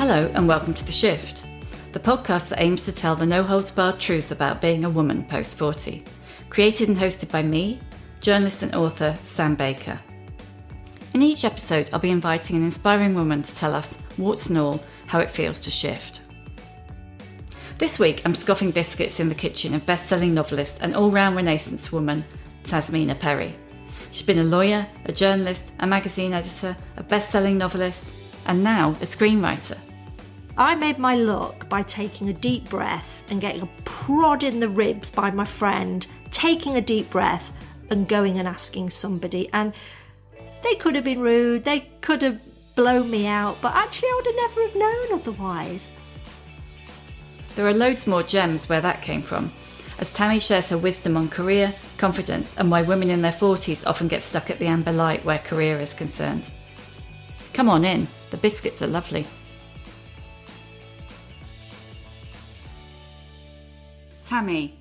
Hello and welcome to The Shift, the podcast that aims to tell the no-holds-barred truth about being a woman post-40. Created and hosted by me, journalist and author Sam Baker. In each episode, I'll be inviting an inspiring woman to tell us, warts and all, how it feels to shift. This week, I'm scoffing biscuits in the kitchen of best-selling novelist and all-round Renaissance woman, Tasmina Perry. She's been a lawyer, a journalist, a magazine editor, a best-selling novelist, and now a screenwriter. I made my luck by taking a deep breath and getting a prod in the ribs by my friend, taking a deep breath and going and asking somebody. And they could have been rude, they could have blown me out, but actually I would have never have known otherwise. There are loads more gems where that came from, as Tammy shares her wisdom on career, confidence, and why women in their 40s often get stuck at the amber light where career is concerned. Come on in, the biscuits are lovely. Tammy,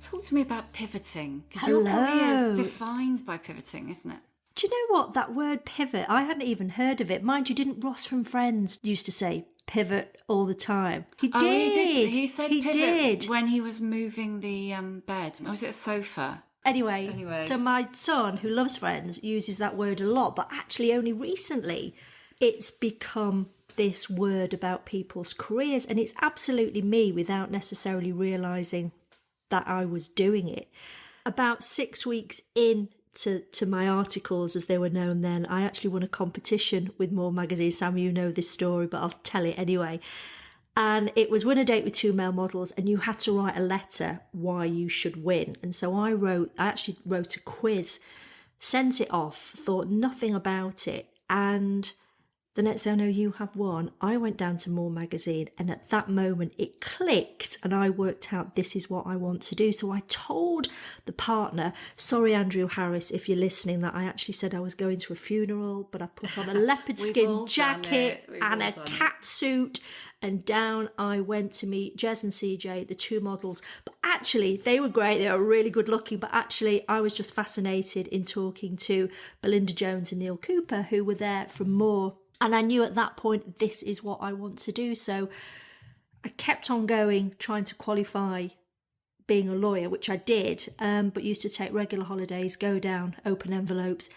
talk to me about pivoting, because your career is defined by pivoting, isn't it? Do you know what? That word pivot, I hadn't even heard of it. Mind you, didn't Ross from Friends used to say pivot all the time? He did. He said pivot when he was moving the bed. Or was it a sofa? Anyway, so my son, who loves Friends, uses that word a lot, but actually only recently it's become this word about people's careers, and it's absolutely me without necessarily realising that I was doing it. About 6 weeks into my articles, as they were known then, I actually won a competition with More Magazine. Sam, you know this story, but I'll tell it anyway. And it was win a date with 2 male models, and you had to write a letter why you should win. And so I actually wrote a quiz, sent it off, thought nothing about it, and the next thing I know, you have won. I went down to More Magazine, and at that moment it clicked and I worked out this is what I want to do. So I told the partner, sorry Andrew Harris if you're listening, that I actually said I was going to a funeral, but I put on a leopard skin jacket and a cat suit, and down I went to meet Jez and CJ, the 2 models. But actually they were great, they were really good looking, but actually I was just fascinated in talking to Belinda Jones and Neil Cooper, who were there from More. And I knew at that point, this is what I want to do. So I kept on going, trying to qualify being a lawyer, which I did, but used to take regular holidays, go down, open envelopes.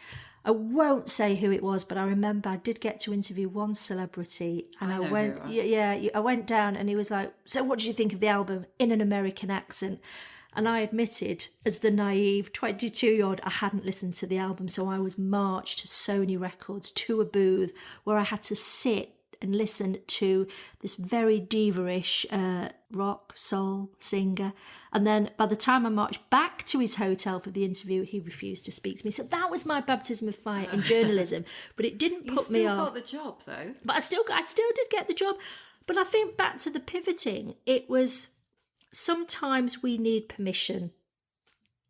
I won't say who it was, but I remember I did get to interview one celebrity, and I went down and he was like, so what did you think of the album in an American accent? And I admitted, as the naive 22-year-old, I hadn't listened to the album. So I was marched to Sony Records, to a booth where I had to sit and listen to this very diva-ish rock, soul singer. And then by the time I marched back to his hotel for the interview, he refused to speak to me. So that was my baptism of fire in journalism. But it didn't put me off. You still got the job, though. But I still did get the job. But I think back to the pivoting, it was... Sometimes we need permission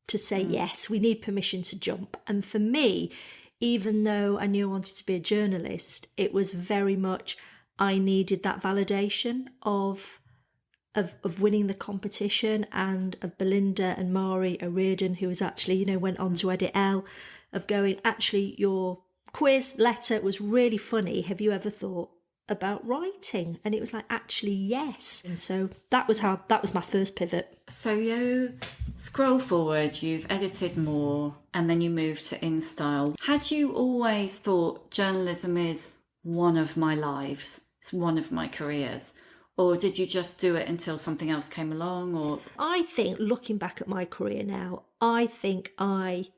to say yes, we need permission to jump. And for me, even though I knew I wanted to be a journalist, it was very much I needed that validation of winning the competition, and of Belinda and Mari O'Riordan, who was actually, went on to edit Elle, of going, actually, your quiz letter was really funny. Have you ever thought about writing? And it was like, actually yes. And so that was my first pivot. So you scroll forward, you've edited More, and then you moved to InStyle. Had you always thought journalism is one of my lives, it's one of my careers, or did you just do it until something else came along? Or I think, looking back at my career now, I think I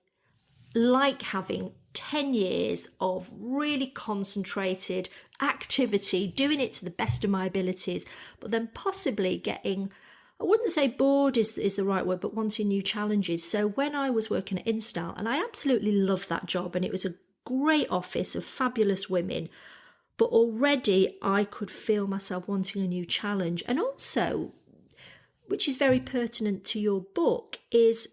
like having 10 years of really concentrated activity, doing it to the best of my abilities, but then possibly getting, I wouldn't say bored is the right word, but wanting new challenges. So when I was working at InStyle, and I absolutely loved that job, and it was a great office of fabulous women, but already I could feel myself wanting a new challenge. And also, which is very pertinent to your book, is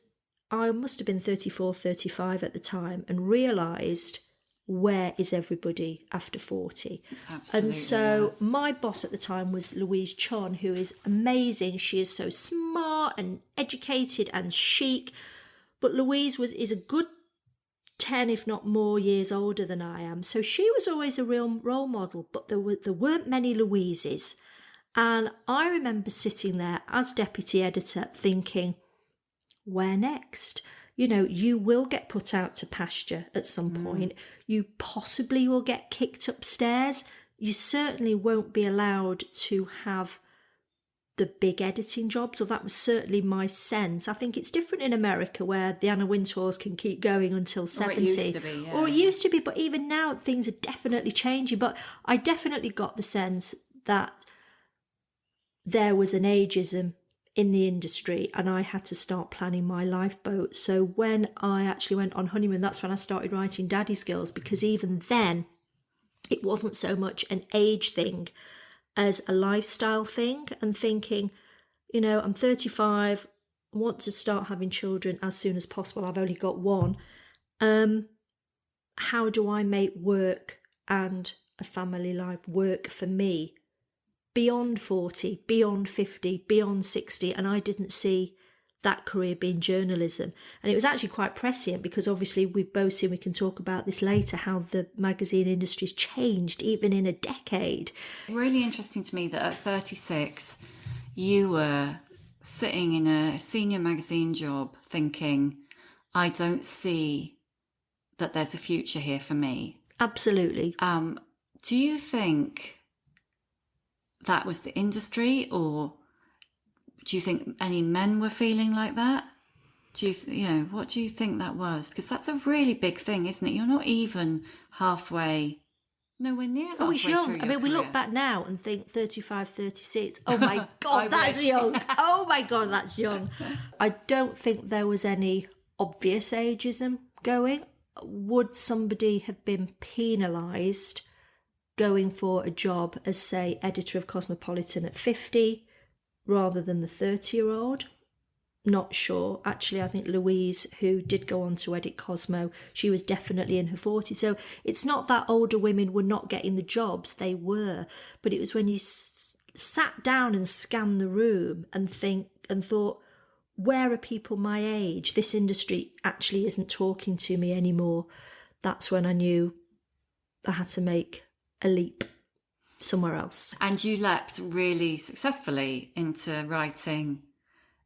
I must have been 34, 35 at the time, and realised, where is everybody after 40? Absolutely, and so my boss at the time was Louise Chon, who is amazing. She is so smart and educated and chic. But Louise is a good 10, if not more, years older than I am. So she was always a real role model, but there weren't many Louises. And I remember sitting there as deputy editor thinking, where next? You know, you will get put out to pasture at some point. You possibly will get kicked upstairs. You certainly won't be allowed to have the big editing jobs, or that was certainly my sense. I think it's different in America, where the Anna Wintours can keep going until 70. Or it used to be, yeah. Or it used to be, but even now things are definitely changing. But I definitely got the sense that there was an ageism in the industry, and I had to start planning my lifeboat. So when I actually went on honeymoon, that's when I started writing Daddy's Girls, because even then it wasn't so much an age thing as a lifestyle thing, and thinking, you know, I'm 35, I want to start having children as soon as possible. I've only got one. How do I make work and a family life work for me beyond 40, beyond 50, beyond 60? And I didn't see that career being journalism. And it was actually quite prescient, because obviously we've both seen, we can talk about this later, how the magazine industry's changed even in a decade. Really interesting to me that at 36 you were sitting in a senior magazine job thinking, I don't see that there's a future here for me. Absolutely. Do you think that was the industry, or do you think any men were feeling like that? Do what do you think that was? Because that's a really big thing, isn't it? You're not even nowhere near halfway it's young. through your I mean, we career. look back now and think 35, 36. Oh my God, that's young. Oh my God, that's young. I don't think there was any obvious ageism going. Would somebody have been penalised going for a job as, say, editor of Cosmopolitan at 50 rather than the 30-year-old? Not sure. Actually, I think Louise, who did go on to edit Cosmo, she was definitely in her 40s. So it's not that older women were not getting the jobs, they were. But it was when you sat down and scanned the room and thought, where are people my age? This industry actually isn't talking to me anymore. That's when I knew I had to make a leap somewhere else. And you leapt really successfully into writing,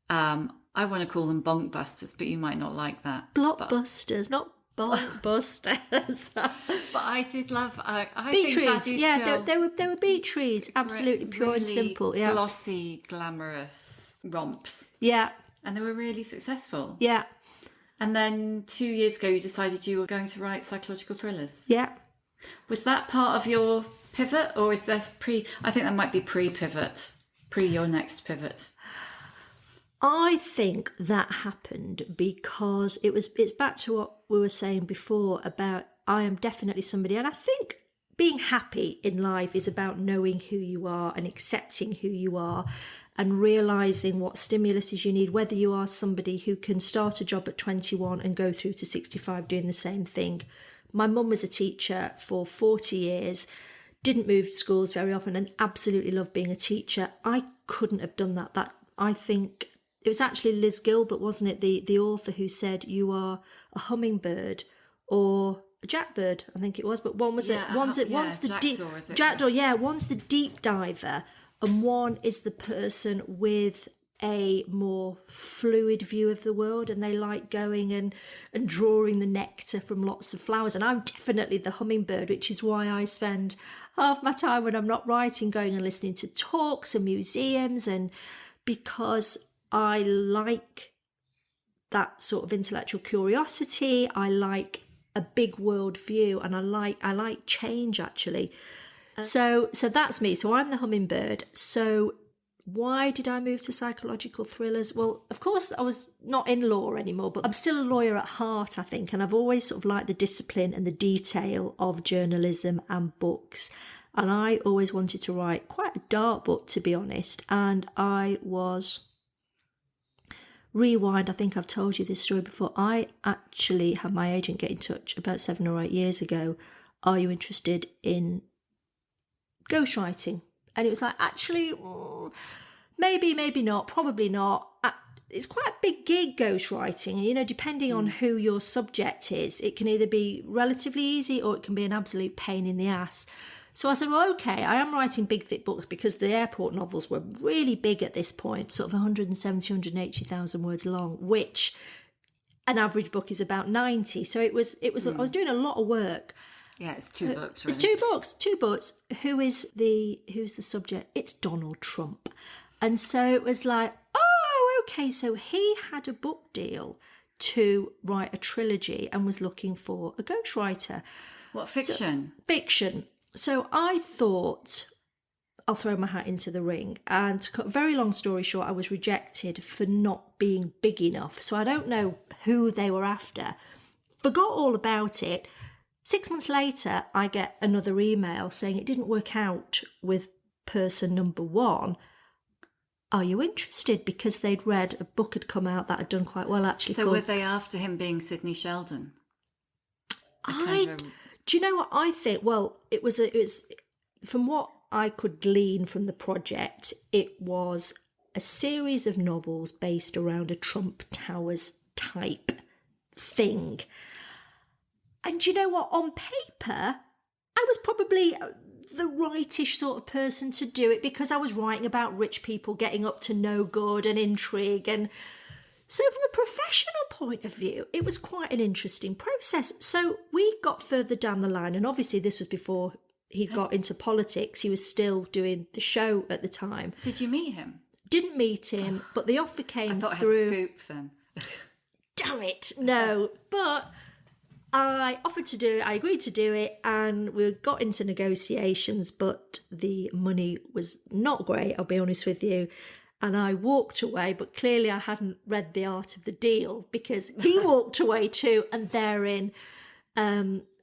I want to call them bonkbusters, but you might not like that. Blockbusters, not bonkbusters. But I did love. I beet think reads, yeah, they were beet reads, absolutely pure and really simple. Yeah, glossy, glamorous romps. Yeah, and they were really successful. Yeah, and then 2 years ago, you decided you were going to write psychological thrillers. Yeah. Was that part of your pivot, or is this pre? I think that might be pre-pivot, your next pivot. I think that happened because it's back to what we were saying before about I am definitely somebody, and I think being happy in life is about knowing who you are and accepting who you are and realising what stimuluses you need, whether you are somebody who can start a job at 21 and go through to 65 doing the same thing. My mum was a teacher for 40 years, didn't move schools very often, and absolutely loved being a teacher. I couldn't have done that. I think it was actually Liz Gilbert, wasn't it, the author, who said you are a hummingbird or a jackbird, I think it was, but one's the deep diver, and one is the person with a more fluid view of the world, and they like going and drawing the nectar from lots of flowers. And I'm definitely the hummingbird, which is why I spend half my time when I'm not writing going and listening to talks and museums, and because I like that sort of intellectual curiosity. I like a big world view, and I like change, actually. So that's me. So I'm the hummingbird. So why did I move to psychological thrillers? Well, of course, I was not in law anymore, but I'm still a lawyer at heart, I think. And I've always sort of liked the discipline and the detail of journalism and books. And I always wanted to write quite a dark book, to be honest. And I was... Rewind, I think I've told you this story before. I actually had my agent get in touch about 7 or 8 years ago. Are you interested in ghostwriting? And it was like, actually, maybe not, probably not. it's quite a big gig, ghostwriting. And, you know, depending on who your subject is, it can either be relatively easy or it can be an absolute pain in the ass. So I said, well, okay, I am writing big, thick books because the airport novels were really big at this point, sort of 170, 180,000 words long, which an average book is about 90. So it was. I was doing a lot of work. Yeah, it's 2 books, really. It's 2 books. Who's the subject? It's Donald Trump. And so it was like, oh, okay, so he had a book deal to write a trilogy and was looking for a ghostwriter. What, fiction? So, fiction. So I thought, I'll throw my hat into the ring. And to cut a very long story short, I was rejected for not being big enough. So I don't know who they were after. Forgot all about it. 6 months later, I get another email saying it didn't work out with person number 1. Are you interested? Because they'd read a book had come out that had done quite well, actually. So were they after him being Sidney Sheldon? Do you know what I think? Well, it was from what I could glean from the project, it was a series of novels based around a Trump Towers type thing. And you know what? On paper, I was probably the rightish sort of person to do it because I was writing about rich people getting up to no good and intrigue. And so from a professional point of view, it was quite an interesting process. So we got further down the line, and obviously this was before he got into politics. He was still doing the show at the time. Did you meet him? Didn't meet him, but the offer came through. I thought I had a scoop then. Damn it, no. But I agreed to do it, and we got into negotiations, but the money was not great, I'll be honest with you. And I walked away, but clearly I hadn't read The Art of the Deal because he walked away too, and therein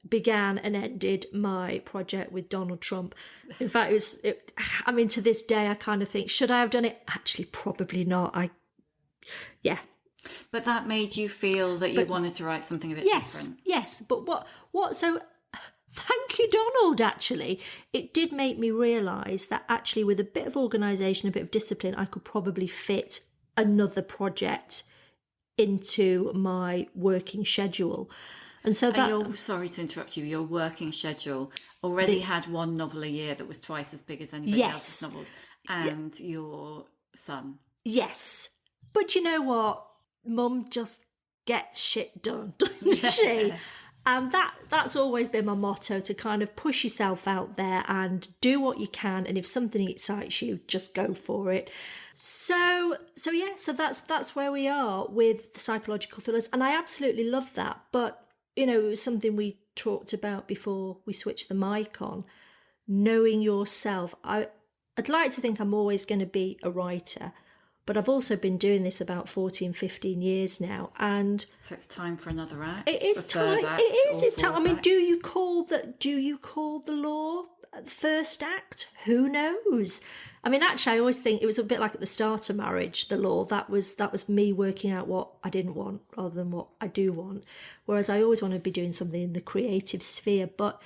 began and ended my project with Donald Trump. In fact, to this day, I kind of think, should I have done it? Actually, probably not. Yeah. But that made you feel that you wanted to write something a bit different. Yes. But what? So thank you, Donald, actually. It did make me realise that actually with a bit of organisation, a bit of discipline, I could probably fit another project into my working schedule. And so that... sorry to interrupt you, your working schedule already had 1 novel a year that was twice as big as anybody else's novels. And your son. Yes. But you know what? Mum just gets shit done, doesn't she? And that's always been my motto, to kind of push yourself out there and do what you can. And if something excites you, just go for it. So that's where we are with the psychological thrillers. And I absolutely love that. But, you know, it was something we talked about before we switched the mic on. Knowing yourself. I'd like to think I'm always going to be a writer. But I've also been doing this about 14, 15 years now. And so it's time for another act. It is time. It's time. I mean, do you call the law first act? Who knows? I mean, actually, I always think it was a bit like at the start of marriage, the law. That was me working out what I didn't want rather than what I do want. Whereas I always want to be doing something in the creative sphere. But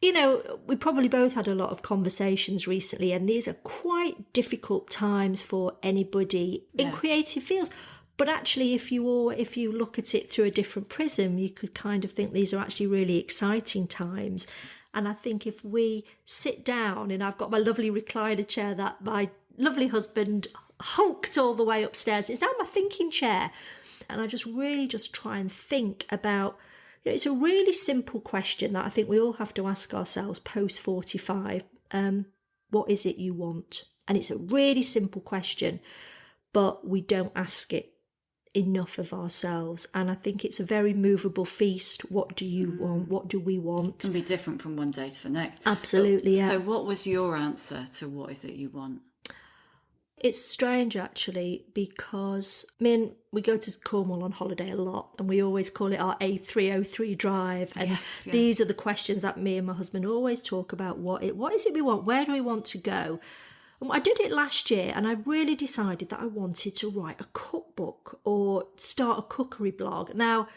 you know, we probably both had a lot of conversations recently, and these are quite difficult times for anybody in creative fields. But actually, if you look at it through a different prism, you could kind of think these are actually really exciting times. And I think if we sit down, and I've got my lovely recliner chair that my lovely husband hulked all the way upstairs. It's now my thinking chair. And I just try and think about... You know, it's a really simple question that I think we all have to ask ourselves post 45. What is it you want? And it's a really simple question, but we don't ask it enough of ourselves. And I think it's a very movable feast. What do you want? What do we want? It can be different from one day to the next. Absolutely, yeah. So what was your answer to what is it you want? It's strange, actually, because, I mean, we go to Cornwall on holiday a lot, and we always call it our A303 drive. And these are the questions that me and my husband always talk about. What is it we want? Where do we want to go? And I did it last year, and I really decided that I wanted to write a cookbook or start a cookery blog. Now,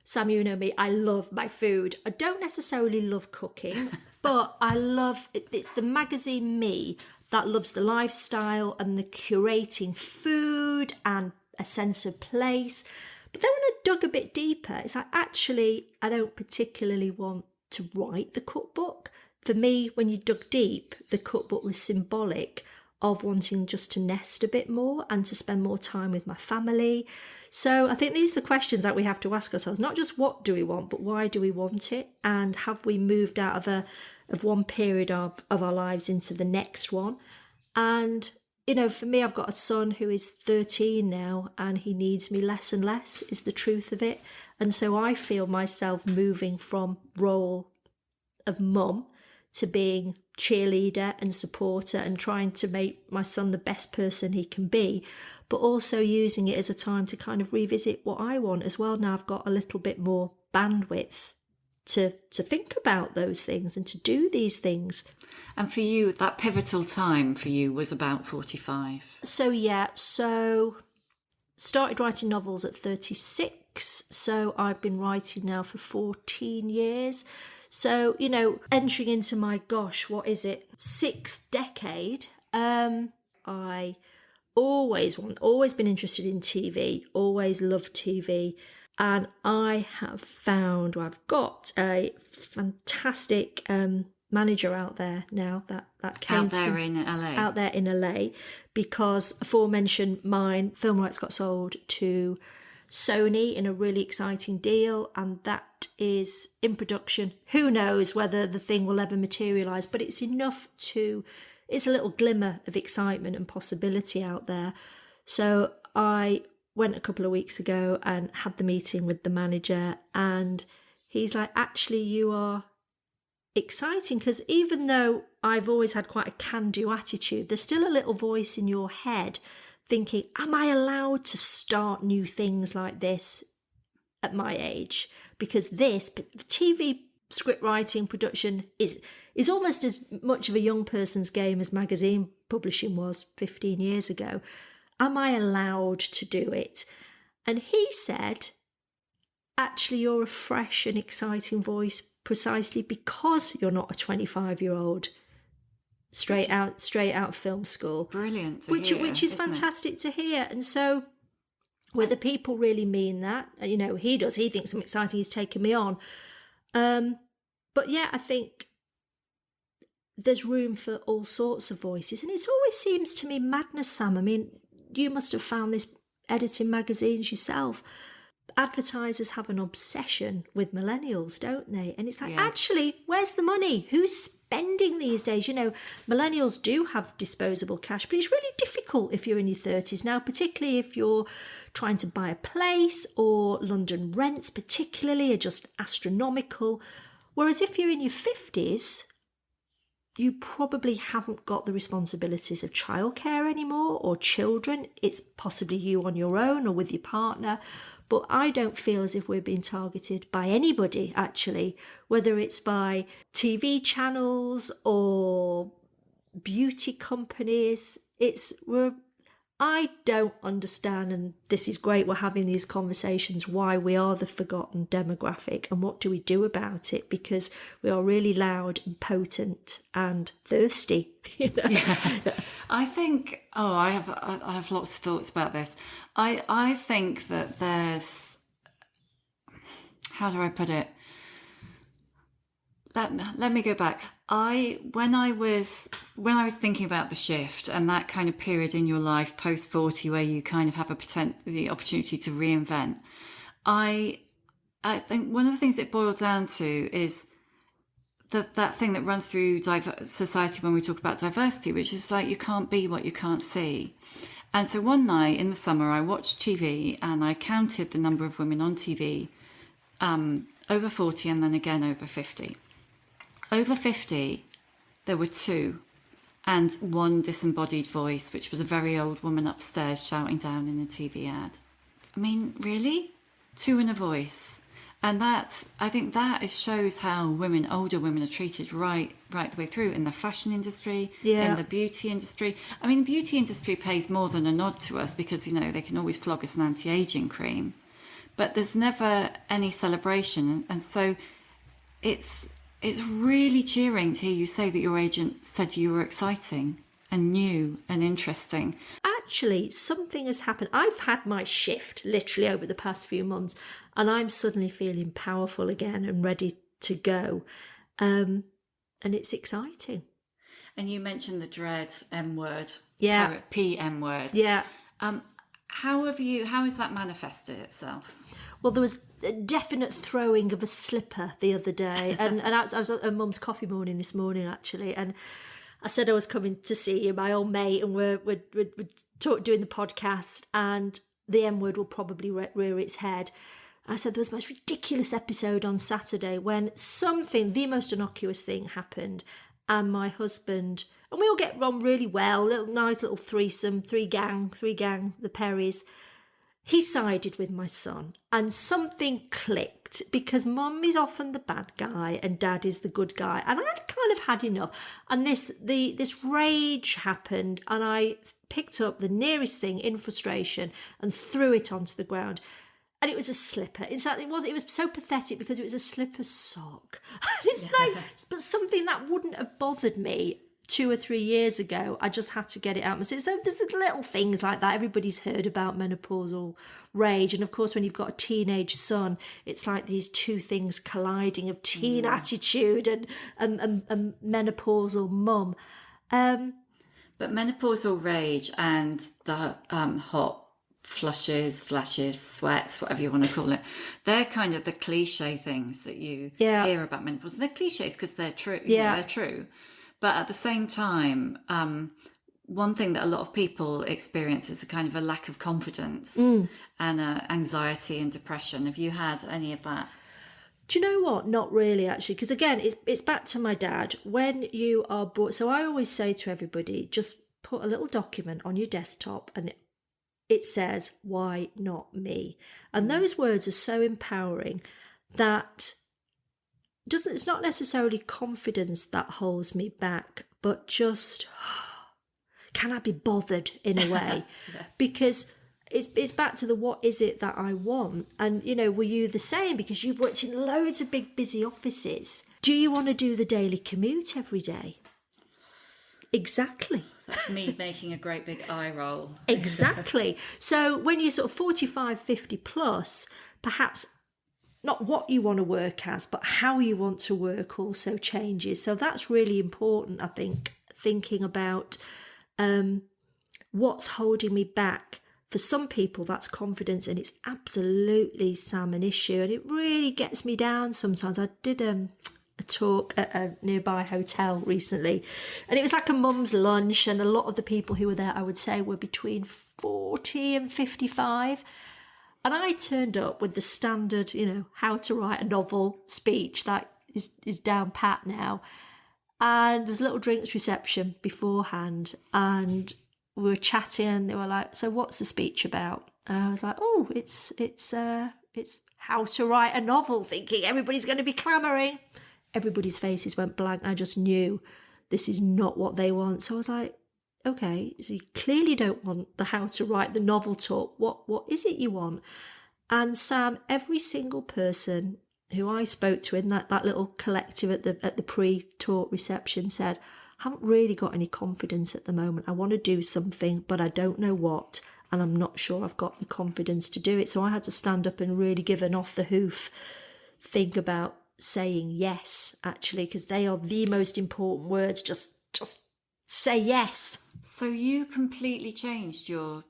Sam, you know me, I love my food. I don't necessarily love cooking, but I love it. It's the magazine me that loves the lifestyle and the curating food and a sense of place. But then when I dug a bit deeper, it's like, actually, I don't particularly want to write the cookbook. For me, when you dug deep, the cookbook was symbolic of wanting just to nest a bit more and to spend more time with my family. So I think these are the questions that we have to ask ourselves, not just what do we want, but why do we want it? And have we moved out of one period of our lives into the next one? And, you know, for me, I've got a son who is 13 now, and he needs me less and less, is the truth of it. And so I feel myself moving from role of mum to being cheerleader and supporter and trying to make my son the best person he can be, but also using it as a time to kind of revisit what I want as well. Now I've got a little bit more bandwidth to think about those things and to do these things. And for you, that pivotal time for you was about 45. So started writing novels at 36. So I've been writing now for 14 years. So, you know, entering into my, sixth decade, I always been interested in TV, always loved TV. And I have found, I've got a fantastic manager out there now that came out there in LA. Out there in LA, because aforementioned mine film rights got sold to Sony in a really exciting deal, and that is in production. Who knows whether the thing will ever materialise, but it's it's a little glimmer of excitement and possibility out there. So I went a couple of weeks ago and had the meeting with the manager, and he's like, actually, you are exciting, because even though I've always had quite a can-do attitude, there's still a little voice in your head thinking, am I allowed to start new things like this at my age? Because this TV script writing production is almost as much of a young person's game as magazine publishing was 15 years ago. Am I allowed to do it? And he said, actually, you're a fresh and exciting voice precisely because you're not a 25-year-old straight out of film school. Brilliant to which hear, which is fantastic to hear. And so whether people really mean that, you know, he does, he thinks I'm exciting, he's taken me on. But yeah, I think there's room for all sorts of voices, and it always seems to me madness, Sam. I mean, you must have found this editing magazines yourself. Advertisers have an obsession with millennials, don't they? And it's like, actually, where's the money? Who's spending these days? You know, millennials do have disposable cash, but it's really difficult if you're in your 30s now, particularly if you're trying to buy a place, or London rents particularly are just astronomical. Whereas if you're in your 50s, you probably haven't got the responsibilities of childcare anymore, or children. It's possibly you on your own or with your partner. But I don't feel as if we're being targeted by anybody, actually, whether it's by TV channels or beauty companies. I don't understand, and this is great, we're having these conversations, why we are the forgotten demographic and what do we do about it, because we are really loud and potent and thirsty. You know? Yeah. I think, I have lots of thoughts about this. I think that there's, how do I put it? Let me go back. When I was thinking about the shift and that kind of period in your life post 40 where you kind of have the opportunity to reinvent, I think one of the things it boiled down to is that thing that runs through society when we talk about diversity, which is like, you can't be what you can't see. And so one night in the summer, I watched TV and I counted the number of women on TV over 40 and then again over 50. Over 50, there were 2 and 1 disembodied voice, which was a very old woman upstairs shouting down in a TV ad. I mean, really? 2 and a voice. And I think that shows how older women are treated right the way through in the fashion industry, in the beauty industry. I mean, the beauty industry pays more than a nod to us because, you know, they can always flog us an anti-aging cream. But there's never any celebration. And so it's really cheering to hear you say that your agent said you were exciting and new and interesting. actually something has happened. I've had my shift literally over the past few months, and I'm suddenly feeling powerful again and ready to go. And it's exciting. And you mentioned the dread M word. Yeah. PM word. Yeah. How has that manifested itself? Well, there was a definite throwing of a slipper the other day, and I was at Mum's coffee morning this morning, actually, and I said I was coming to see you, my old mate, and we're doing the podcast, and the M word will probably rear its head. I said there was the most ridiculous episode on Saturday when the most innocuous thing happened, and my husband, and we all get on really well, nice little threesome, three gang, the Perrys. He sided with my son, and something clicked because Mum is often the bad guy and Dad is the good guy, and I'd kind of had enough. And this rage happened, and I picked up the nearest thing in frustration and threw it onto the ground. And it was a slipper. In fact, it was so pathetic because it was a slipper sock. It's but something that wouldn't have bothered me 2 or 3 years ago. I just had to get it out. So there's little things like that. Everybody's heard about menopausal rage. And of course, when you've got a teenage son, it's like these two things colliding of teen attitude and menopausal mum. But menopausal rage and the hot flushes, flashes, sweats, whatever you want to call it, they're kind of the cliche things that you hear about menopause. And they're cliches because they're true. Yeah, they're true. But at the same time, one thing that a lot of people experience is a kind of a lack of confidence and anxiety and depression. Have you had any of that? Do you know what? Not really, actually. Because again, it's back to my dad. When you are bored, so I always say to everybody, just put a little document on your desktop and it says, why not me? And those words are so empowering that it's not necessarily confidence that holds me back, but just, can I be bothered in a way? Because it's back to the what is it that I want? And, were you the same? Because you've worked in loads of big, busy offices. Do you want to do the daily commute every day? Exactly. That's me making a great big eye roll. Exactly. So when you're sort of 45, 50 plus, perhaps not what you want to work as, but how you want to work also changes. So that's really important, I think, thinking about what's holding me back. For some people, that's confidence, and it's absolutely, Sam, an issue. And it really gets me down sometimes. I did a talk at a nearby hotel recently, and it was like a mum's lunch, and a lot of the people who were there, I would say, were between 40 and 55. And I turned up with the standard, how to write a novel speech that is down pat now. And there was a little drinks reception beforehand, and we were chatting, and they were like, so what's the speech about? And I was like, oh, it's how to write a novel, thinking everybody's going to be clamouring. Everybody's faces went blank. I just knew this is not what they want. So I was like, okay, so you clearly don't want the how to write the novel talk. What is it you want? And Sam, every single person who I spoke to in that little collective at the pre-talk reception said, I haven't really got any confidence at the moment. I want to do something, but I don't know what, and I'm not sure I've got the confidence to do it. So I had to stand up and really give an off the hoof think about saying yes, actually, because they are the most important words. Just say yes. So you completely changed your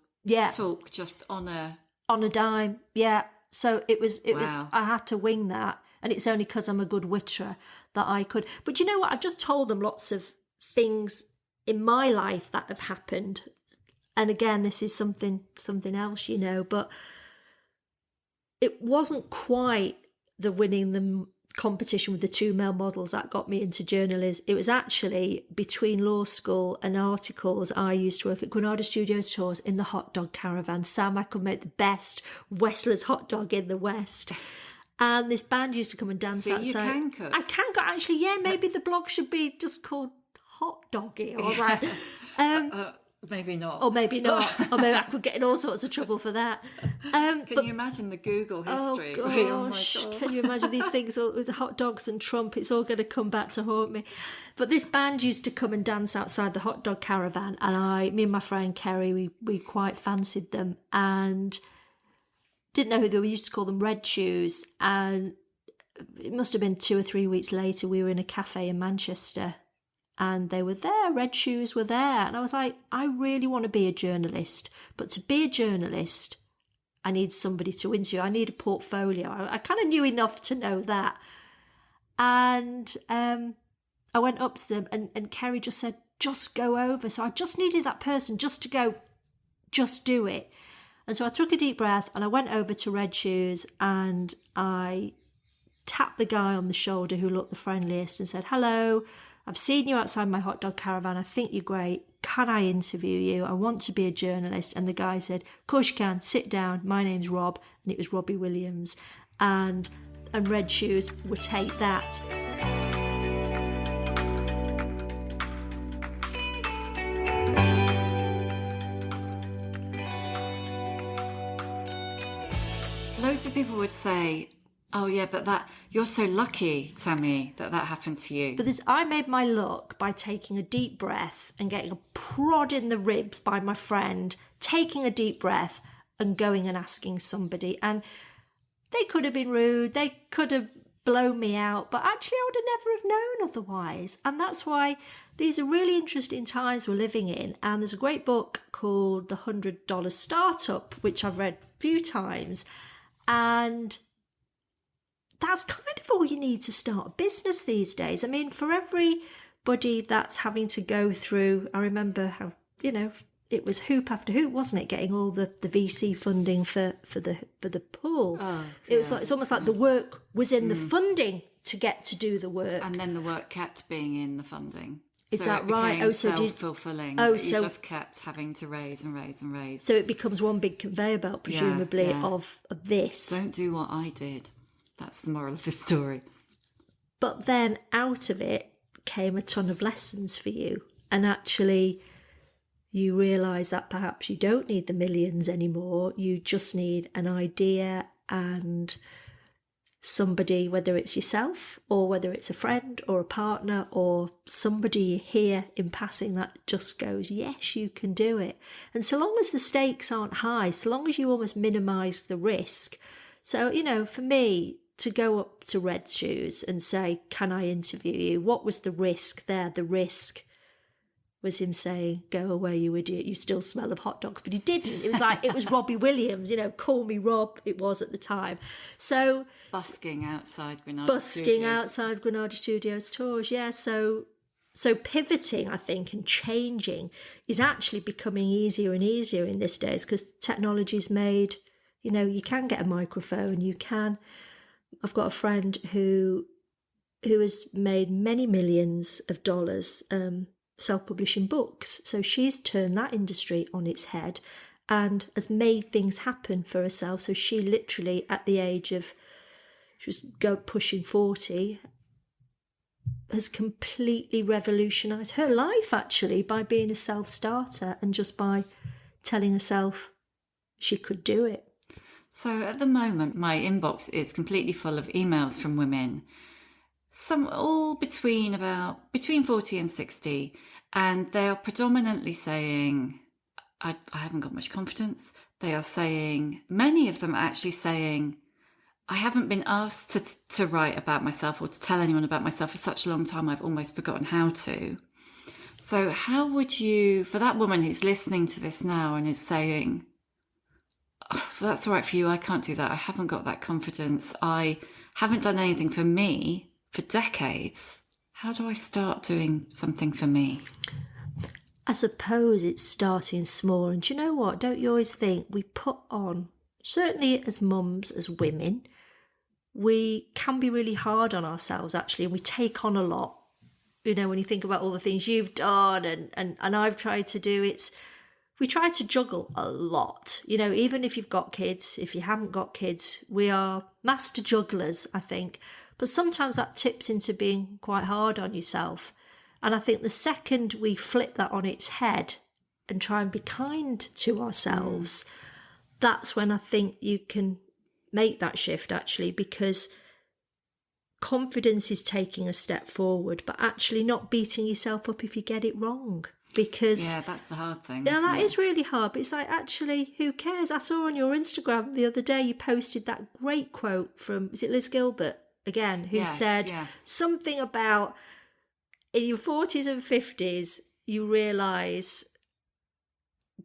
talk just on a dime. Yeah. So it was Wow. I had to wing that, and it's only because I'm a good witcher that I could. But you know what? I've just told them lots of things in my life that have happened, and again, this is something else, but it wasn't quite the winning the competition with the 2 male models that got me into journalism. It was actually between law school and articles. I used to work at Granada Studios tours in the hot dog caravan. Sam, I could make the best Westler's hot dog in the West. And this band used to come and dance outside. You can cook. I can cook. Actually, maybe the blog should be just called Hot Doggy. I was like, Maybe not. Or maybe not. Or maybe I could get in all sorts of trouble for that. Can you imagine the Google history? Oh, Oh my gosh. God. Can you imagine these things all, with the hot dogs and Trump? It's all going to come back to haunt me. But this band used to come and dance outside the hot dog caravan. And me and my friend Kerry, we quite fancied them. And didn't know who they were. We used to call them Red Shoes. And it must have been 2 or 3 weeks later, we were in a cafe in Manchester. And they were there, Red Shoes were there. And I was like, I really want to be a journalist. But to be a journalist, I need somebody to interview. I need a portfolio. I kind of knew enough to know that. And I went up to them and Kerry just said, just go over. So I just needed that person just to go, just do it. And so I took a deep breath and I went over to Red Shoes and I tapped the guy on the shoulder who looked the friendliest and said, hello, I've seen you outside my hot dog caravan. I think you're great. Can I interview you? I want to be a journalist. And the guy said, of course you can. Sit down. My name's Rob. And it was Robbie Williams. And Red Shoes would take that. Loads of people would say, oh yeah, but you're so lucky, Tammy, that happened to you. But I made my luck by taking a deep breath and getting a prod in the ribs by my friend, taking a deep breath and going and asking somebody. And they could have been rude, they could have blown me out, but actually I would have never have known otherwise. And that's why these are really interesting times we're living in. And there's a great book called The $100 Startup, which I've read a few times. And that's kind of all you need to start a business these days. I mean, for everybody that's having to go through, I remember how, it was hoop after hoop, wasn't it? Getting all the VC funding for the pool. Oh, it was like, it's almost like the work was in the funding to get to do the work. And then the work kept being in the funding. Is so that right? Oh, so self-fulfilling. Oh, you so just kept having to raise and raise and raise. So it becomes one big conveyor belt, presumably, of this. Don't do what I did. That's the moral of the story. But then out of it came a ton of lessons for you. And actually, you realise that perhaps you don't need the millions anymore. You just need an idea and somebody, whether it's yourself or whether it's a friend or a partner or somebody you hear in passing that just goes, yes, you can do it. And so long as the stakes aren't high, so long as you almost minimise the risk. So, for me, to go up to Red Shoes and say, can I interview you? What was the risk there? The risk was him saying, go away, you idiot, you still smell of hot dogs. But he didn't. It was like, it was Robbie Williams, call me Rob, it was at the time. So Busking outside Granada Studios tours, yeah. So pivoting, I think, and changing is actually becoming easier and easier in this days because technology's made, you can get a microphone, I've got a friend who has made many millions of dollars self-publishing books. So she's turned that industry on its head and has made things happen for herself. So she literally, at the age of, she was pushing 40, has completely revolutionised her life, actually, by being a self-starter and just by telling herself she could do it. So at the moment, my inbox is completely full of emails from women, some all between 40 and 60, and they are predominantly saying, I haven't got much confidence. They are saying, many of them are actually saying, I haven't been asked to write about myself or to tell anyone about myself for such a long time, I've almost forgotten how to. So how would you, for that woman who's listening to this now and is saying, oh, that's all right for you, I can't do that, I haven't got that confidence, I haven't done anything for me for decades, how do I start doing something for me? I suppose it's starting small. And do you know what? Don't you always think we put on, certainly as mums, as women, we can be really hard on ourselves, actually, and we take on a lot. When you think about all the things you've done and I've tried to do, we try to juggle a lot. Even if you've got kids, if you haven't got kids, we are master jugglers, I think. But sometimes that tips into being quite hard on yourself. And I think the second we flip that on its head and try and be kind to ourselves, that's when I think you can make that shift, actually, because confidence is taking a step forward, but actually not beating yourself up if you get it wrong. Because that's the hard thing. Yeah, that it? is really hard. But it's like, actually, who cares? I saw on your Instagram the other day you posted that great quote from, is it Liz Gilbert again, who said something about in your 40s and 50s, you realise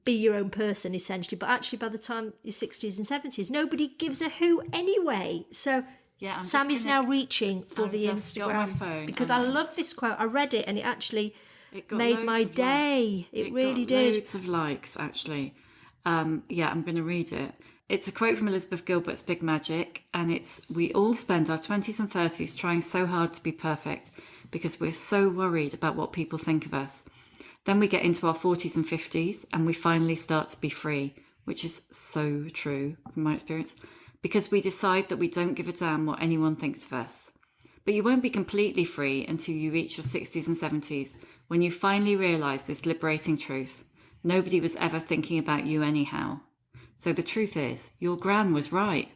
be your own person, essentially. But actually, by the time you're 60s and 70s, nobody gives a who anyway. So Sam is now reaching for the Instagram because I love this quote. I read it and it made my day. It really did. Loads of likes, actually. I'm going to read it. It's a quote from Elizabeth Gilbert's Big Magic, and it's, we all spend our 20s and 30s trying so hard to be perfect because we're so worried about what people think of us. Then we get into our 40s and 50s and we finally start to be free, which is so true from my experience, because we decide that we don't give a damn what anyone thinks of us. But you won't be completely free until you reach your 60s and 70s, when you finally realise this liberating truth. Nobody was ever thinking about you anyhow. So the truth is, your gran was right.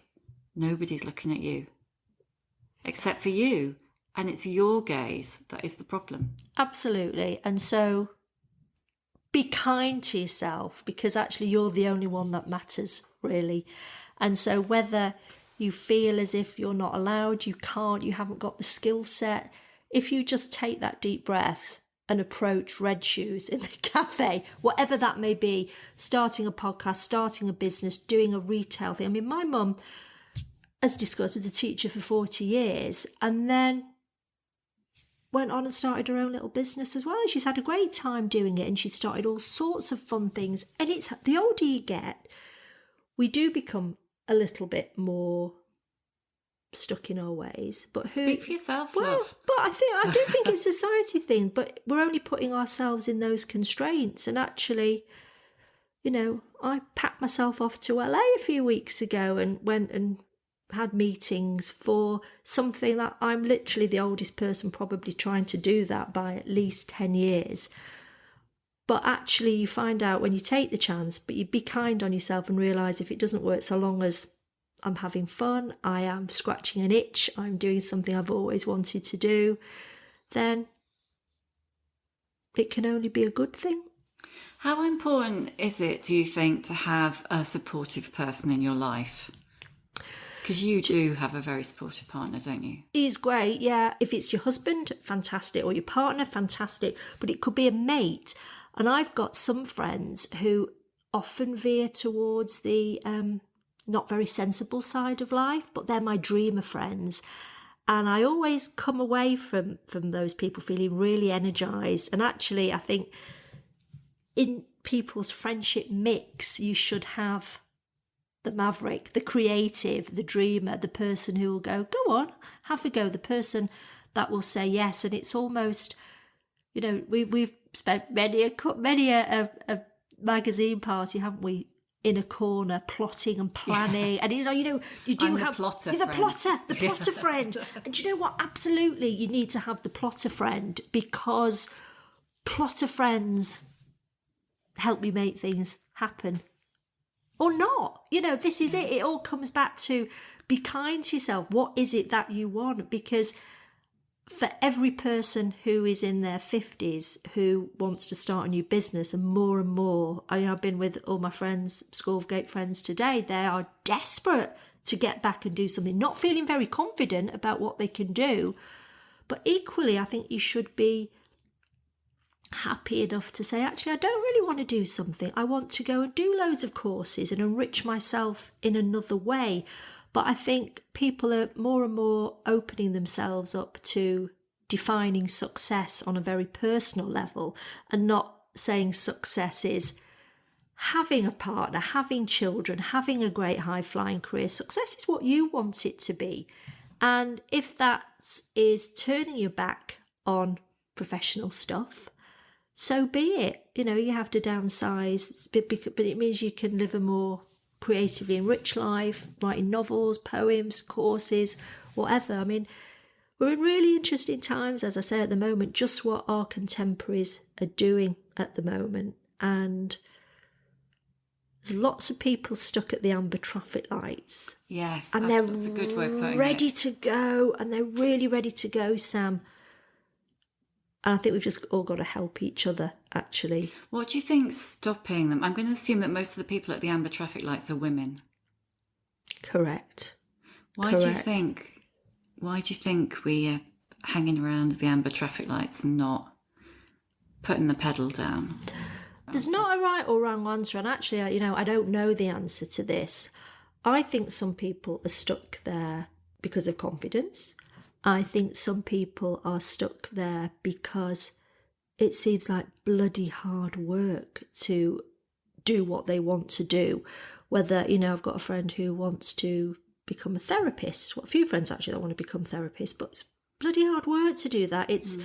Nobody's looking at you. Except for you. And it's your gaze that is the problem. Absolutely. And so be kind to yourself, because actually you're the only one that matters, really. And so whether you feel as if you're not allowed, you can't, you haven't got the skill set, if you just take that deep breath and approach Red Shoes in the cafe, whatever that may be, starting a podcast, starting a business, doing a retail thing. I mean, my mum, as discussed, was a teacher for 40 years and then went on and started her own little business as well. And she's had a great time doing it, and she started all sorts of fun things. And it's the older you get, we do become a little bit more stuck in our ways. But speak for yourself, love. But I do think it's a society thing, but we're only putting ourselves in those constraints. And actually, I packed myself off to LA a few weeks ago and went and had meetings for something that I'm literally the oldest person probably trying to do that by at least 10 years. But actually you find out when you take the chance, but you be kind on yourself and realise if it doesn't work, so long as I'm having fun, I am scratching an itch, I'm doing something I've always wanted to do, then it can only be a good thing. How important is it, do you think, to have a supportive person in your life? Because you do have a very supportive partner, don't you? He's great, yeah. If it's your husband, fantastic, or your partner, fantastic. But it could be a mate. And I've got some friends who often veer towards the not very sensible side of life, but they're my dreamer friends. And I always come away from those people feeling really energised. And actually, I think in people's friendship mix, you should have the maverick, the creative, the dreamer, the person who will go on, have a go, the person that will say yes. And it's almost, we've spent many a magazine party, haven't we, in a corner plotting and planning. And you do have the plotter friend. And do you know what? Absolutely, you need to have the plotter friend, because plotter friends help you make things happen. Or not. This is it. It all comes back to be kind to yourself. What is it that you want? Because for every person who is in their 50s who wants to start a new business, and more, I've been with all my friends, Schoolgate friends today, they are desperate to get back and do something, not feeling very confident about what they can do. But equally, I think you should be happy enough to say, actually, I don't really want to do something. I want to go and do loads of courses and enrich myself in another way. But I think people are more and more opening themselves up to defining success on a very personal level, and not saying success is having a partner, having children, having a great high-flying career. Success is what you want it to be. And if that is turning your back on professional stuff, so be it. You have to downsize, but it means you can live a more creatively enriched life, writing novels, poems, courses, whatever. I mean, we're in really interesting times, as I say, at the moment, just what our contemporaries are doing at the moment. and there's lots of people stuck at the amber traffic lights. Yes, and that's a good way of putting ready it. to go, and they're really ready to go, Sam. And I think we've just all got to help each other, actually. What do you think's stopping them? I'm going to assume that most of the people at the amber traffic lights are women. Correct. Why do you think we are hanging around the amber traffic lights and not putting the pedal down? There's not a right or wrong answer, and actually, I don't know the answer to this. I think some people are stuck there because of confidence. I think some people are stuck there because it seems like bloody hard work to do what they want to do. Whether, I've got a friend who wants to become a therapist. Well, a few friends actually that want to become therapists, but it's bloody hard work to do that. It's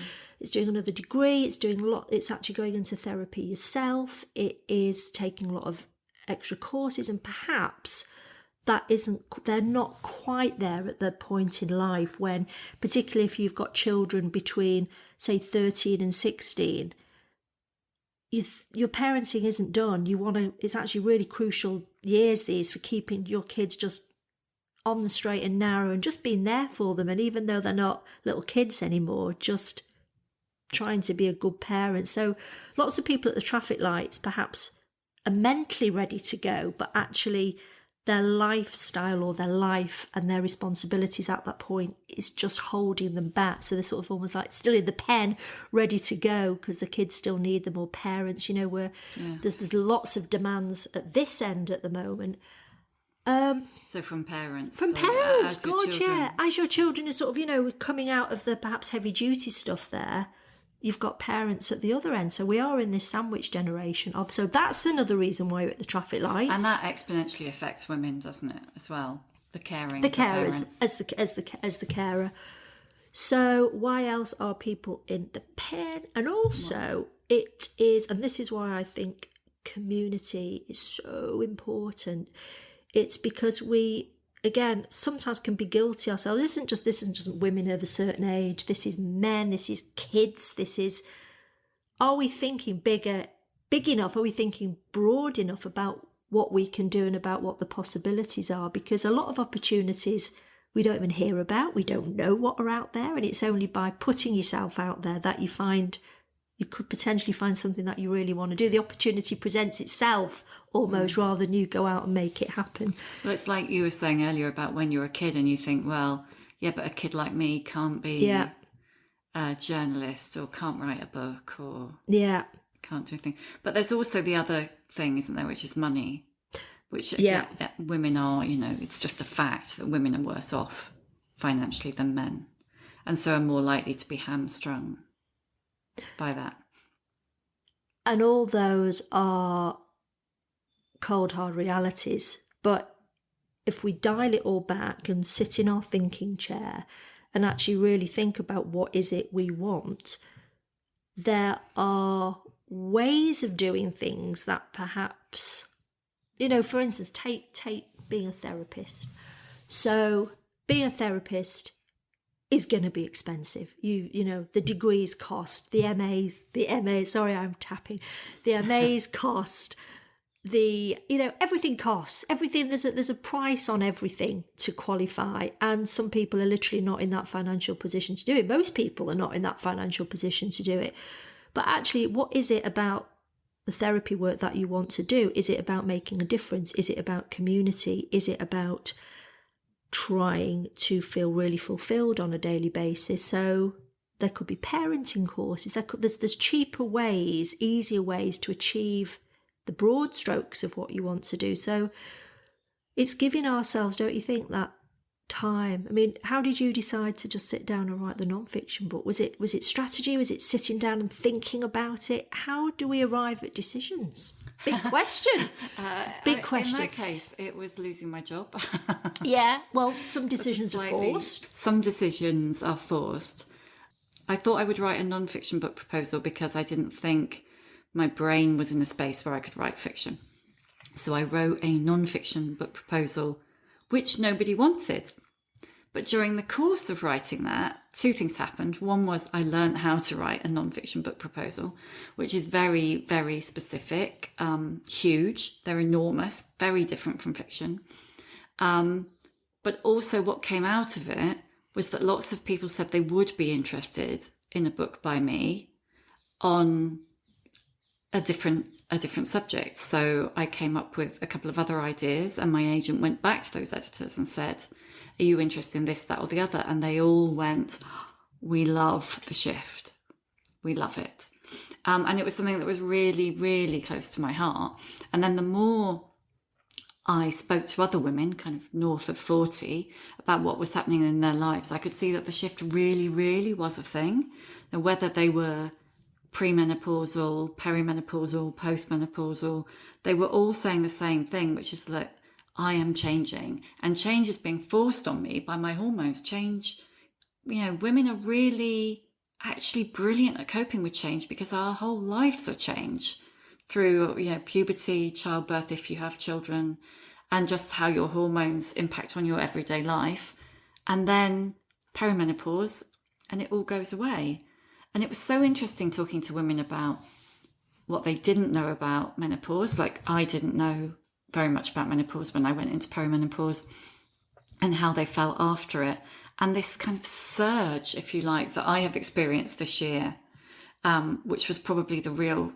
doing another degree. It's actually going into therapy yourself. It is taking a lot of extra courses, and perhaps they're not quite there at the point in life when, particularly if you've got children between, say, 13 and 16, your parenting isn't done. It's actually really crucial years these for keeping your kids just on the straight and narrow and just being there for them. And even though they're not little kids anymore, just trying to be a good parent. So lots of people at the traffic lights perhaps are mentally ready to go, but actually their lifestyle or their life and their responsibilities at that point is just holding them back. So they're sort of almost like still in the pen, ready to go because the kids still need them, or parents, there's lots of demands at this end at the moment. So from parents. God, yeah. As your children are sort of, coming out of the perhaps heavy duty stuff there, you've got parents at the other end. So we are in this sandwich generation so that's another reason why we're at the traffic lights. And that exponentially affects women, doesn't it, as well? The caring. The carers as the carer. So why else are people in the pen? And also it is, and this is why I think community is so important. It's because we, again, sometimes can be guilty ourselves. This isn't just women of a certain age. This is men. This is kids. Are we thinking big enough? Are we thinking broad enough about what we can do and about what the possibilities are? Because a lot of opportunities we don't even hear about. We don't know what are out there. And it's only by putting yourself out there that you could potentially find something that you really want to do. The opportunity presents itself almost rather than you go out and make it happen. Well, it's like you were saying earlier about when you're a kid and you think, well, yeah, but a kid like me can't be a journalist or can't write a book or can't do anything. But there's also the other thing, isn't there, which is money, which again, women are, it's just a fact that women are worse off financially than men, and so are more likely to be hamstrung by that. And all those are cold hard realities, but if we dial it all back and sit in our thinking chair and actually really think about what is it we want, there are ways of doing things that perhaps, for instance, take being a therapist. So being a therapist is going to be expensive. The degrees cost, the MAs, sorry, I'm tapping. The MAs cost, everything costs. Everything, there's a price on everything to qualify. And some people are literally not in that financial position to do it. Most people are not in that financial position to do it. But actually, what is it about the therapy work that you want to do? Is it about making a difference? Is it about community? Is it about trying to feel really fulfilled on a daily basis? So there could be parenting courses. There's cheaper ways, easier ways to achieve the broad strokes of what you want to do. So it's giving ourselves, don't you think, that time? I mean, how did you decide to just sit down and write the non-fiction book? Was it strategy? Was it sitting down and thinking about it? How do we arrive at decisions? Big question. It's a big question. In that case, it was losing my job. Yeah, well, some decisions are forced. Some decisions are forced. I thought I would write a non-fiction book proposal because I didn't think my brain was in a space where I could write fiction. So I wrote a non-fiction book proposal, which nobody wanted. But during the course of writing that, two things happened. One was I learned how to write a non-fiction book proposal, which is very, very specific, huge. They're enormous, very different from fiction. But also what came out of it was that lots of people said they would be interested in a book by me on a different subject. So I came up with a couple of other ideas, and my agent went back to those editors and said, are you interested in this, that, or the other? And they all went, we love The Shift. We love it. And it was something that was really, really close to my heart. And then the more I spoke to other women, kind of north of 40, about what was happening in their lives, I could see that the shift really, really was a thing. And whether they were premenopausal, perimenopausal, postmenopausal, they were all saying the same thing, which is that I am changing, and change is being forced on me by my hormones. Change, women are really actually brilliant at coping with change because our whole lives are change through, puberty, childbirth, if you have children, and just how your hormones impact on your everyday life. And then perimenopause, and it all goes away. And it was so interesting talking to women about what they didn't know about menopause. Like, I didn't know very much about menopause when I went into perimenopause, and how they felt after it. And this kind of surge, if you like, that I have experienced this year, which was probably the real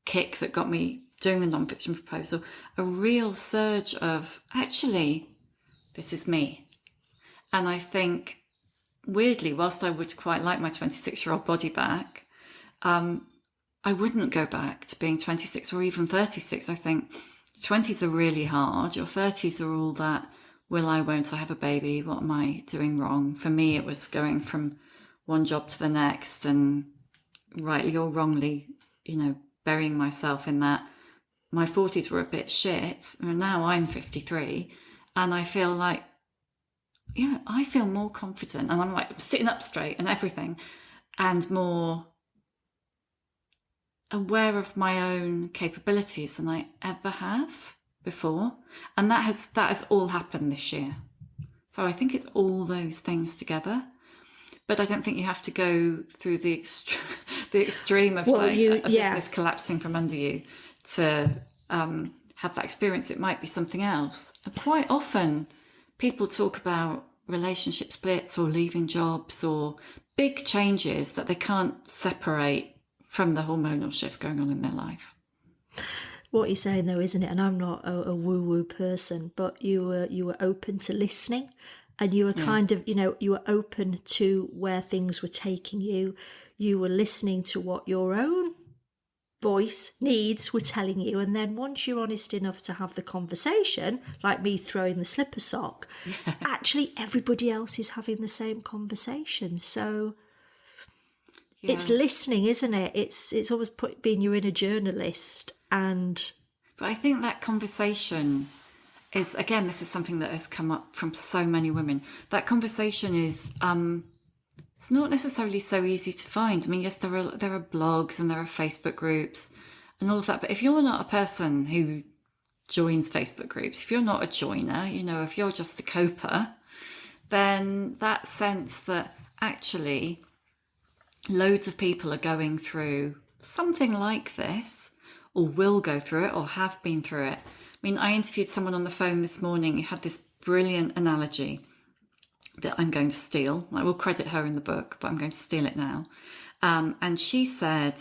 kick that got me doing the non-fiction proposal, a real surge of, actually, this is me. And I think, weirdly, whilst I would quite like my 26-year-old body back, I wouldn't go back to being 26 or even 36. I think 20s are really hard. Your 30s are all that, will I, won't I have a baby? What am I doing wrong? For me, it was going from one job to the next and rightly or wrongly, burying myself in that. My 40s were a bit shit. And now I'm 53 and I feel like, I feel more confident, and I'm like sitting up straight and everything, and more aware of my own capabilities than I ever have before. And that has all happened this year. So I think it's all those things together. But I don't think you have to go through the extreme of a business collapsing from under you to have that experience. It might be something else. And quite often people talk about relationship splits or leaving jobs or big changes that they can't separate from the hormonal shift going on in their life. What you're saying, though, isn't it? And I'm not a woo-woo person, but you were open to listening, and you were kind of, you were open to where things were taking you. You were listening to what your own voice needs were telling you, and then once you're honest enough to have the conversation, like me throwing the slipper sock, actually everybody else is having the same conversation. So it's listening, isn't it? It's always being your inner journalist. But I think that conversation is, again, this is something that has come up from so many women. That conversation is it's not necessarily so easy to find. I mean, yes, there are blogs and there are Facebook groups and all of that. But if you're not a person who joins Facebook groups, if you're not a joiner, if you're just a coper, then that sense that actually loads of people are going through something like this, or will go through it, or have been through it. I mean, I interviewed someone on the phone this morning who had this brilliant analogy that I'm going to steal. I will credit her in the book, but I'm going to steal it now. And she said,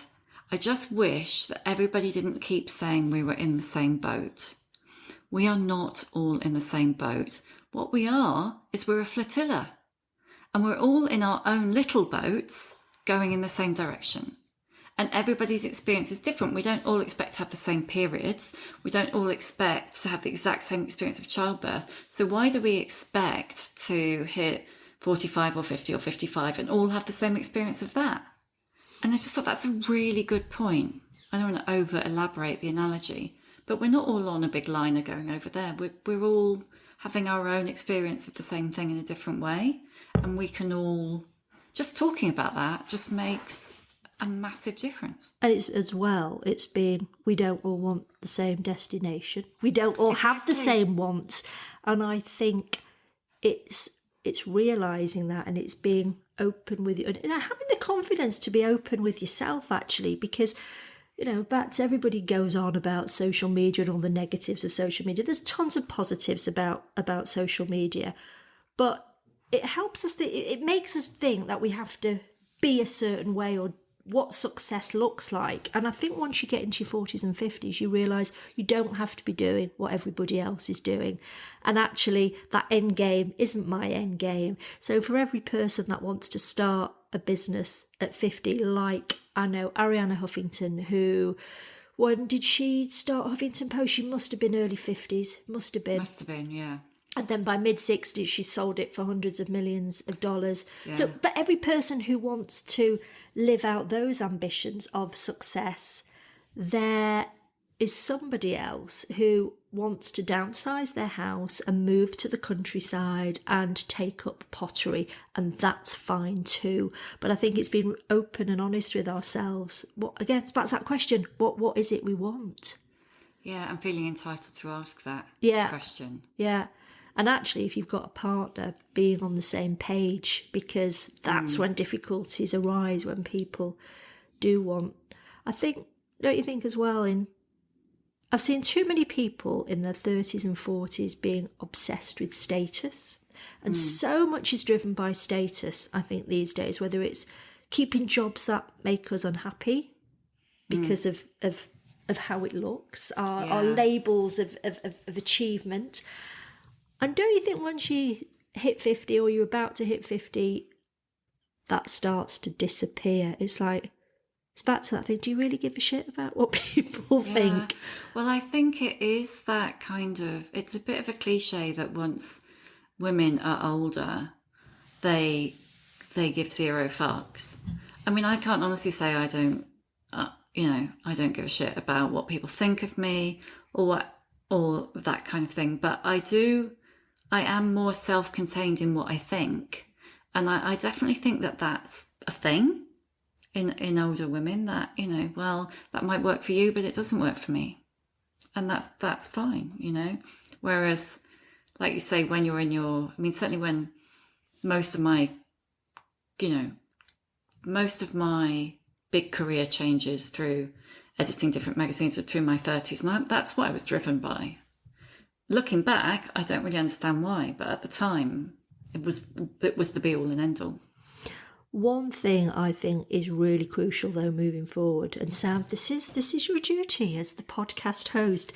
I just wish that everybody didn't keep saying we were in the same boat. We are not all in the same boat. What we are is we're a flotilla. And we're all in our own little boats going in the same direction. And everybody's experience is different. We don't all expect to have the same periods. We don't all expect to have the exact same experience of childbirth. So why do we expect to hit 45 or 50 or 55 and all have the same experience of that? And I just thought that's a really good point. I don't want to over elaborate the analogy, but we're not all on a big liner going over there. We're all having our own experience of the same thing in a different way. And we can all, just talking about that just makes a massive difference. And it's been, we don't all want the same destination. We don't all have the same wants. And I think it's it's realizing that, and it's being open with you, and having the confidence to be open with yourself, actually, because, you know, back to everybody goes on about social media and all the negatives of social media. There's tons of positives about social media, but it helps us, it makes us think that we have to be a certain way or what success looks like. And I think once you get into your 40s and 50s, you realise you don't have to be doing what everybody else is doing. And actually, that end game isn't my end game. So for every person that wants to start a business at 50, like I know Arianna Huffington, who, when did she start Huffington Post? She must have been early 50s. Must have been, yeah. And then by mid-60s, she sold it for hundreds of millions of dollars. Yeah. So, but every person who wants to live out those ambitions of success, there is somebody else who wants to downsize their house and move to the countryside and take up pottery, and that's fine too. But I think it's being open and honest with ourselves. Again, it's back to that question, what is it we want? Yeah, I'm feeling entitled to ask that question. Yeah. And actually, if you've got a partner, being on the same page, because that's when difficulties arise, when people do want. I think, don't you think as well, I've seen too many people in their 30s and 40s being obsessed with status. And so much is driven by status, I think, these days, whether it's keeping jobs that make us unhappy because of how it looks, our labels of achievement. And don't you think once you hit 50 or you're about to hit 50, that starts to disappear? It's like, it's back to that thing. Do you really give a shit about what people think? Well, I think it is that kind of, it's a bit of a cliche that once women are older, they give zero fucks. I mean, I can't honestly say I don't, I don't give a shit about what people think of me or that kind of thing. But I am more self-contained in what I think. And I definitely think that that's a thing in older women, that, well, that might work for you, but it doesn't work for me. And that's fine, Whereas, like you say, when you're certainly when most of my big career changes through editing different magazines were through my 30s. And that's what I was driven by. Looking back, I don't really understand why, but at the time, it was the be-all and end-all. One thing I think is really crucial, though, moving forward, and Sam, this is your duty as the podcast host,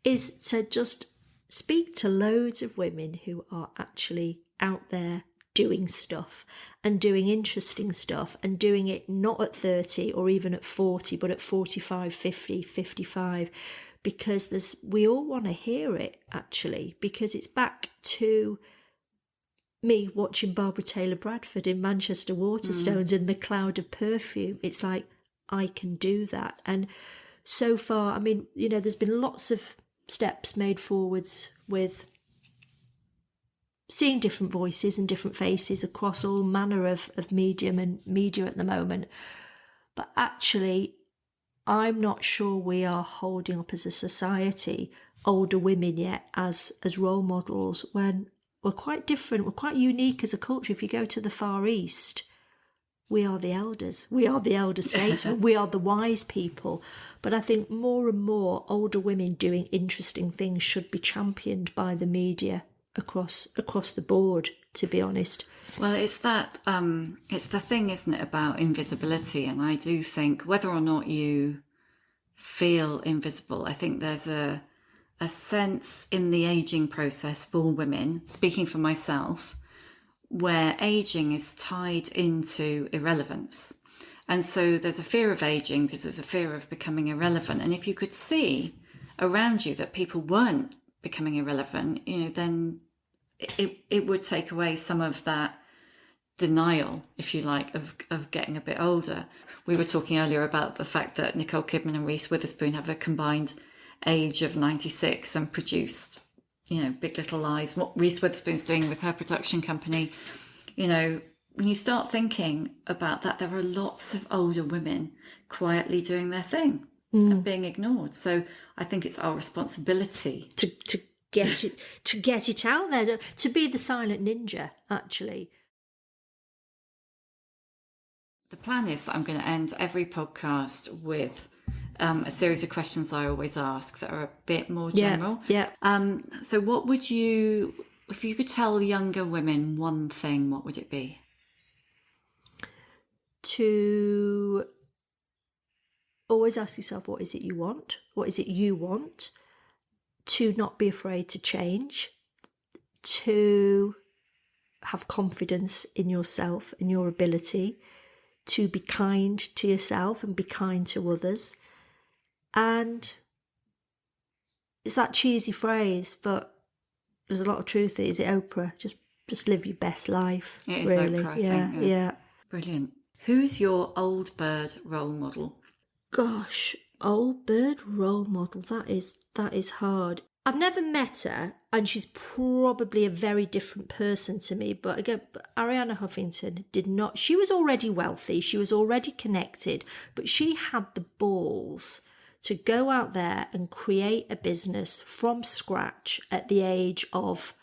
is to just speak to loads of women who are actually out there doing stuff and doing interesting stuff and doing it not at 30 or even at 40, but at 45, 50, 55. Because we all want to hear it, actually, because it's back to me watching Barbara Taylor Bradford in Manchester Waterstones in The Cloud of Perfume. It's like, I can do that. And so far, I mean, there's been lots of steps made forwards with seeing different voices and different faces across all manner of medium and media at the moment. But actually, I'm not sure we are holding up as a society older women yet as role models, when we're quite different, we're quite unique as a culture. If you go to the Far East, we are the elders, we are the elder statesmen, we are the wise people. But I think more and more older women doing interesting things should be championed by the media across the board, to be honest. Well, it's that, it's the thing, isn't it, about invisibility. And I do think whether or not you feel invisible, I think there's a sense in the aging process for women, speaking for myself, where aging is tied into irrelevance. And so there's a fear of aging because there's a fear of becoming irrelevant. And if you could see around you that people weren't becoming irrelevant, then it would take away some of that denial, if you like, of getting a bit older. We were talking earlier about the fact that Nicole Kidman and Reese Witherspoon have a combined age of 96 and produced, Big Little Lies. What Reese Witherspoon's doing with her production company, when you start thinking about that, there are lots of older women quietly doing their thing and being ignored. So I think it's our responsibility to get it out there, to be the silent ninja, actually. The plan is that I'm going to end every podcast with a series of questions I always ask that are a bit more general. Yeah. So what would you, if you could tell younger women one thing, what would it be? To always ask yourself, what is it you want? What is it you want? To not be afraid to change. To have confidence in yourself and your ability. To be kind to yourself and be kind to others. And it's that cheesy phrase, but there's a lot of truth in it. Is it Oprah? Just live your best life. It is really. Oprah, I think. Yeah. Brilliant. Who's your old bird role model? Gosh, old bird role model. That is hard. I've never met her, and she's probably a very different person to me. But again, Arianna Huffington did not. She was already wealthy. She was already connected, but she had the balls to go out there and create a business from scratch at the age of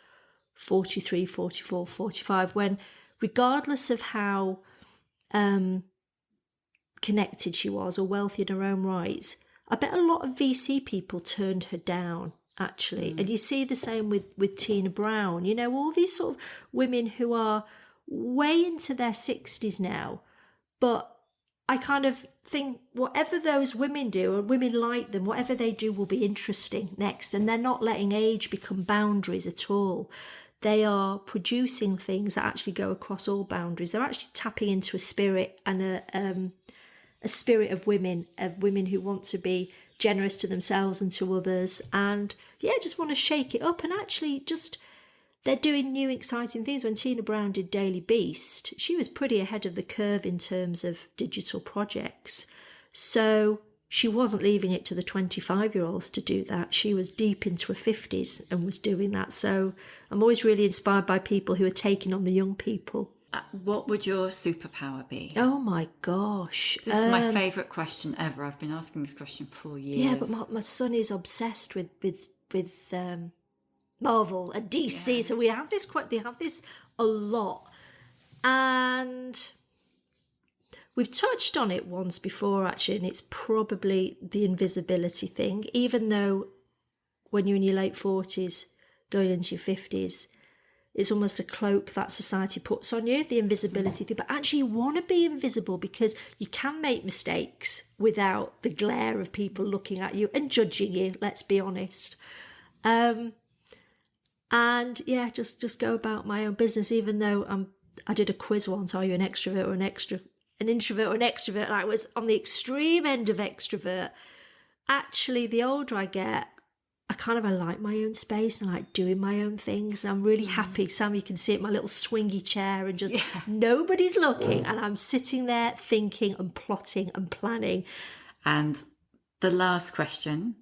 43, 44, 45, when regardless of how connected she was or wealthy in her own rights, I bet a lot of VC people turned her down, actually. And you see the same with Tina Brown, all these sort of women who are way into their 60s now, but I kind of think whatever those women do, or women like them, whatever they do will be interesting next. And they're not letting age become boundaries at all. They are producing things that actually go across all boundaries. They're actually tapping into a spirit and a spirit of women who want to be generous to themselves and to others. And just want to shake it up. And actually they're doing new exciting things. When Tina Brown did Daily Beast, she was pretty ahead of the curve in terms of digital projects. So she wasn't leaving it to the 25-year-olds to do that. She was deep into her 50s and was doing that. So I'm always really inspired by people who are taking on the young people. What would your superpower be? Oh my gosh. This is my favourite question ever. I've been asking this question for years. Yeah, but my son is obsessed with Marvel and DC. Yeah. So they have this a lot. And we've touched on it once before, actually, and it's probably the invisibility thing. Even though when you're in your late 40s, going into your 50s, it's almost a cloak that society puts on you, the invisibility thing. But actually you want to be invisible because you can make mistakes without the glare of people looking at you and judging you, let's be honest. And just go about my own business, even though I did a quiz once, are you an extrovert or an introvert or an extrovert? And I was on the extreme end of extrovert. Actually, the older I get, I like my own space and I like doing my own things. I'm really happy. Sam, you can see it, my little swingy chair, and just nobody's looking. And I'm sitting there thinking and plotting and planning. And the last question,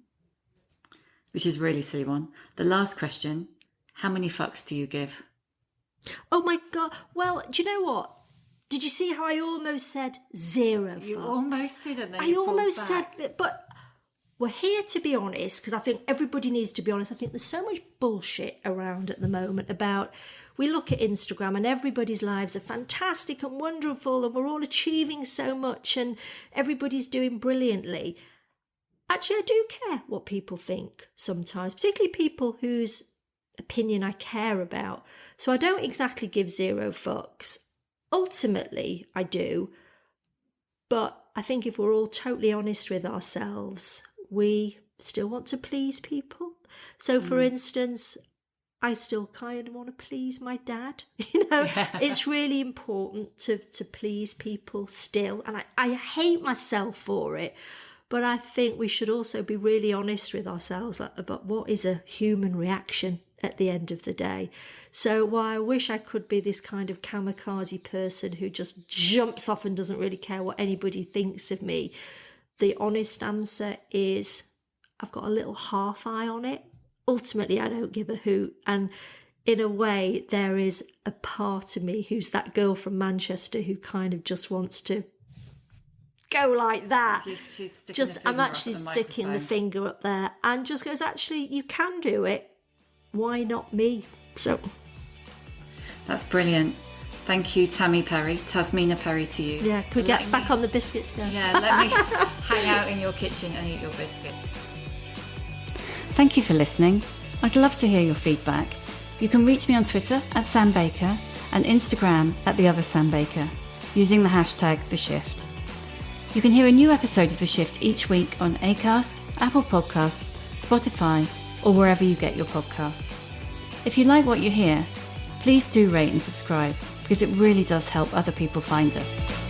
which is a really silly one. The last question, how many fucks do you give? Oh my God. Well, do you know what? Did you see how I almost said 0 fucks? You almost did, and then I almost said, but we're here to be honest, because I think everybody needs to be honest. I think there's so much bullshit around at the moment about, we look at Instagram and everybody's lives are fantastic and wonderful and we're all achieving so much and everybody's doing brilliantly. Actually, I do care what people think sometimes, particularly people whose opinion I care about. So I don't exactly give 0 fucks. Ultimately, I do. But I think if we're all totally honest with ourselves, we still want to please people. So, for instance, I still kind of want to please my dad. It's really important to please people still. And I hate myself for it. But I think we should also be really honest with ourselves about what is a human reaction at the end of the day. So while I wish I could be this kind of kamikaze person who just jumps off and doesn't really care what anybody thinks of me, the honest answer is I've got a little half eye on it. Ultimately, I don't give a hoot. And in a way, there is a part of me who's that girl from Manchester who kind of just wants to go like that. I'm actually sticking the finger up there and just goes, actually, you can do it. why not me? So that's brilliant. Thank you, Tammy Perry, Tasmina Perry to you. Yeah, can we get back on the biscuits now? Yeah, let me hang out in your kitchen and eat your biscuits. Thank you for listening. I'd love to hear your feedback. You can reach me on Twitter at Sam Baker and Instagram at The Other Sam Baker using the hashtag #TheShift. You can hear a new episode of The Shift each week on Acast, Apple Podcasts, Spotify, or wherever you get your podcasts. If you like what you hear, please do rate and subscribe because it really does help other people find us.